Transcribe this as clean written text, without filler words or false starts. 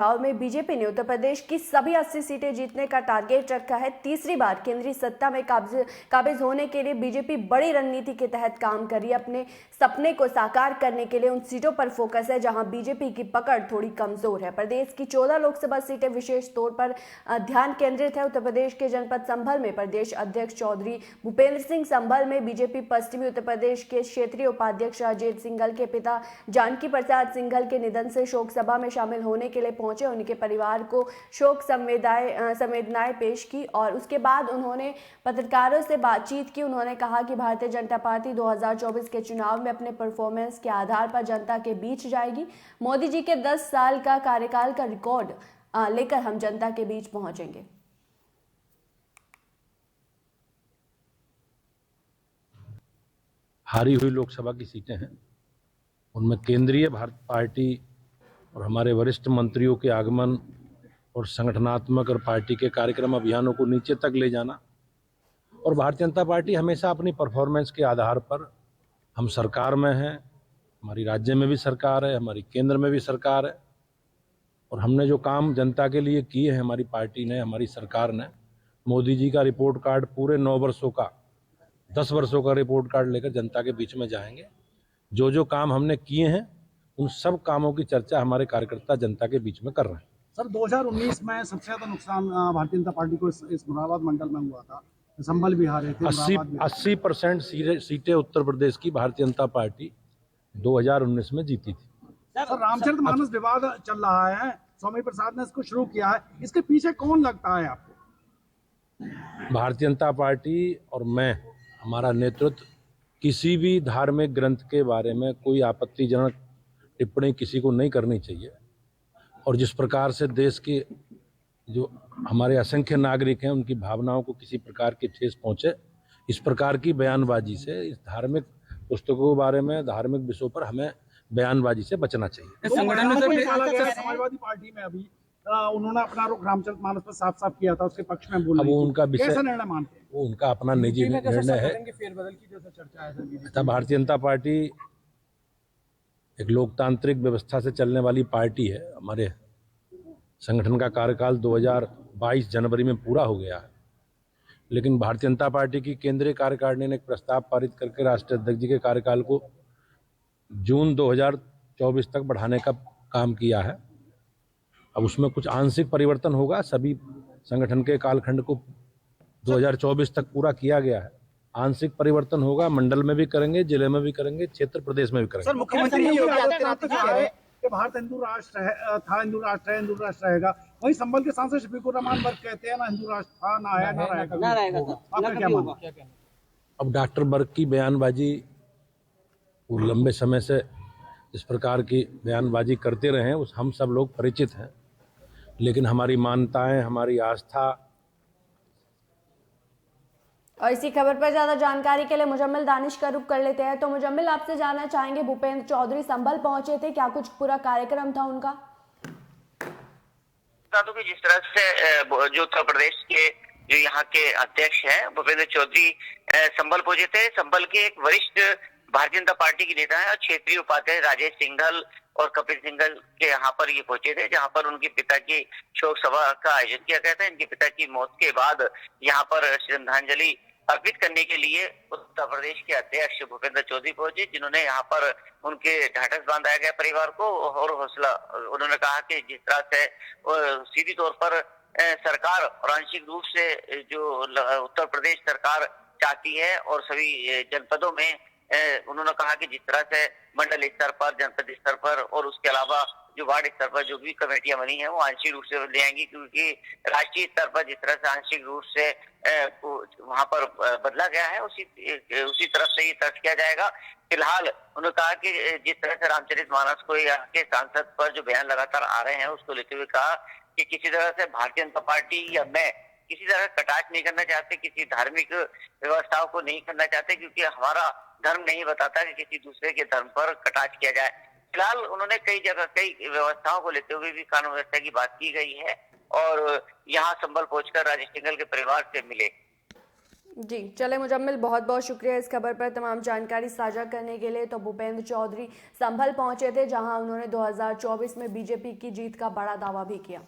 चुनाव में बीजेपी ने उत्तर प्रदेश की सभी 80 सीटें जीतने का टारगेट रखा है। तीसरी बार केंद्रीय सत्ता में काबिज होने के लिए बीजेपी बड़ी रणनीति के तहत काम कर रही है। अपने सपने को साकार करने के लिए उन सीटों पर फोकस है जहां बीजेपी की पकड़ थोड़ी कमजोर है। प्रदेश की 14 लोकसभा सीटें विशेष तौर पर ध्यान केंद्रित है। उत्तर प्रदेश के जनपद संभल में प्रदेश अध्यक्ष चौधरी भूपेंद्र सिंह, संभल में बीजेपी पश्चिमी उत्तर प्रदेश के क्षेत्रीय उपाध्यक्ष राजेश सिंघल के पिता जानकी प्रसाद सिंघल के निधन से शोक सभा में शामिल होने के लिए पहुंचे। उनके परिवार को शोक संवेदनाएं पेश की और उसके बाद उन्होंने पत्रकारों से बातचीत की। उन्होंने कहा कि भारतीय जनता पार्टी 2024 के चुनाव में अपने परफॉर्मेंस के आधार पर जनता के बीच जाएगी। मोदी जी के 10 साल का कार्यकाल का रिकॉर्ड लेकर हम जनता के बीच पहुंचेंगे। हारी हुई लोकसभा की सीटें हैं, उनमें केंद्रीय भारत पार्टी और हमारे वरिष्ठ मंत्रियों के आगमन और संगठनात्मक और पार्टी के कार्यक्रम अभियानों को नीचे तक ले जाना, और भारतीय जनता पार्टी हमेशा अपनी परफॉर्मेंस के आधार पर, हम सरकार में हैं, हमारी राज्य में भी सरकार है, हमारी केंद्र में भी सरकार है, और हमने जो काम जनता के लिए किए हैं हमारी पार्टी ने, हमारी सरकार ने, मोदी जी का रिपोर्ट कार्ड पूरे 9 वर्षों का, 10 वर्षों का रिपोर्ट कार्ड लेकर जनता के बीच में जाएंगे। जो जो काम हमने किए हैं उन सब कामों की चर्चा हमारे कार्यकर्ता जनता के बीच में कर रहे हैं। सर, 2019 में सबसे ज्यादा नुकसान भारतीय जनता पार्टी को इस मुरादाबाद मंडल में हुआ था। संभल भी हारे थे। 80% सीटें उत्तर प्रदेश की भारतीय जनता पार्टी 2019 में जीती थी। सर, रामचरितमानस विवाद चल रहा है, स्वामी प्रसाद ने इसको शुरू किया है, इसके पीछे कौन लगता है आपको? भारतीय जनता पार्टी और मैं, हमारा नेतृत्व किसी भी धार्मिक ग्रंथ के बारे में कोई आपत्तिजनक टिप्पणी किसी को नहीं करनी चाहिए। और जिस प्रकार से देश के जो हमारे असंख्य नागरिक हैं उनकी भावनाओं को किसी प्रकार की ठेस पहुंचे, इस प्रकार की बयानबाजी से, इस धार्मिक पुस्तकों के बारे में, धार्मिक विषयों पर हमें बयानबाजी से बचना चाहिए। समाजवादी पार्टी में अभी उन्होंने अपना रुख रामचरितमानस पर साफ साफ किया था, उसके पक्ष में बोला। अब वो उनका विषय, कैसा निर्णय मानते हैं? वो उनका अपना निजी निर्णय है। फेरबदल की जैसा चर्चा है। भारतीय जनता पार्टी एक लोकतांत्रिक व्यवस्था से चलने वाली पार्टी है। हमारे संगठन का कार्यकाल 2022 जनवरी में पूरा हो गया है, लेकिन भारतीय जनता पार्टी की केंद्रीय कार्यकारिणी ने एक प्रस्ताव पारित करके राष्ट्रीय अध्यक्ष जी के कार्यकाल को जून 2024 तक बढ़ाने का काम किया है। अब उसमें कुछ आंशिक परिवर्तन होगा। सभी संगठन के कालखंड को 2024 तक पूरा किया गया है। आंशिक परिवर्तन होगा, मंडल में भी करेंगे, जिले में भी करेंगे, क्षेत्र प्रदेश में भी करेंगे। सर, मुख्यमंत्री योगी आदित्यनाथ ने कहा है कि भारत हिंदू राष्ट्र था, हिंदू राष्ट्र है, हिंदू राष्ट्र रहेगा। वहीं संभल के सांसद शफीकुर रहमान वर्ग कहते हैं ना हिंदू राष्ट्र था, ना आया, ना रहेगा। आपका क्या मानना है? अब डॉक्टर वर्ग की बयानबाजी, वो लंबे समय से इस प्रकार की बयानबाजी करते रहे हैं, उस हम सब लोग परिचित हैं, लेकिन हमारी मान्यताएं, हमारी आस्था। और इसी खबर पर ज्यादा जानकारी के लिए मुजम्मिल दानिश का रुख कर लेते हैं। तो मुजम्मिल, आपसे जानना चाहेंगे, भूपेंद्र चौधरी संभल पहुंचे थे, क्या कुछ पूरा कार्यक्रम था उनका? कि जिस तरह से जो उत्तर प्रदेश के जो यहाँ के अध्यक्ष हैं भूपेंद्र चौधरी संभल पहुंचे थे। संभल के एक वरिष्ठ भारतीय जनता पार्टी के नेता है और क्षेत्रीय उपाध्यक्ष राजेश सिंघल और कपिल सिंघल के यहाँ पर ये पहुंचे थे, जहाँ पर उनके पिता की शोक सभा का आयोजन किया गया था। इनके पिता की मौत के बाद यहाँ पर श्रद्धांजलि अर्पित करने के लिए उत्तर प्रदेश के अध्यक्ष भूपेंद्र चौधरी पहुंचे, जिन्होंने यहाँ पर उनके ढाढ़स बांधाया गया परिवार को और हौसला। उन्होंने कहा कि जिस तरह से सीधी तौर पर सरकार और आंशिक रूप से जो उत्तर प्रदेश सरकार चाहती है और सभी जनपदों में उन्होंने कहा कि जिस तरह से मंडल स्तर पर, जनपद स्तर पर और उसके अलावा जो वार्ड स्तर पर जो भी कमेटियां बनी है वो आंशिक रूप से ले आएंगी, क्योंकि राष्ट्रीय स्तर पर जिस तरह से आंशिक रूप से वहां पर बदला गया है उसी तरफ से ये तर्क किया जाएगा। फिलहाल उन्होंने कहा कि जिस तरह से रामचरितमानस को यहाँ के सांसद पर जो बयान लगातार आ रहे हैं उसको लेते हुए कहा कि किसी तरह से भारतीय जनता पार्टी या मैं किसी तरह कटाक्ष नहीं करना चाहते, किसी धार्मिक व्यवस्थाओं को नहीं करना चाहते, क्योंकि हमारा धर्म नहीं बताता कि किसी दूसरे के धर्म पर कटाक्ष किया जाए। फिलहाल उन्होंने कई जगह कई व्यवस्थाओं को लेते हुए भी कानून व्यवस्था की बात की गई है और यहाँ संभल पहुंचकर राजेश सिंघल के परिवार से मिले। जी चले मुजम्मिल, बहुत बहुत शुक्रिया इस खबर पर तमाम जानकारी साझा करने के लिए। तो भूपेंद्र चौधरी संभल पहुंचे थे, जहां उन्होंने 2024 में बीजेपी की जीत का बड़ा दावा भी किया।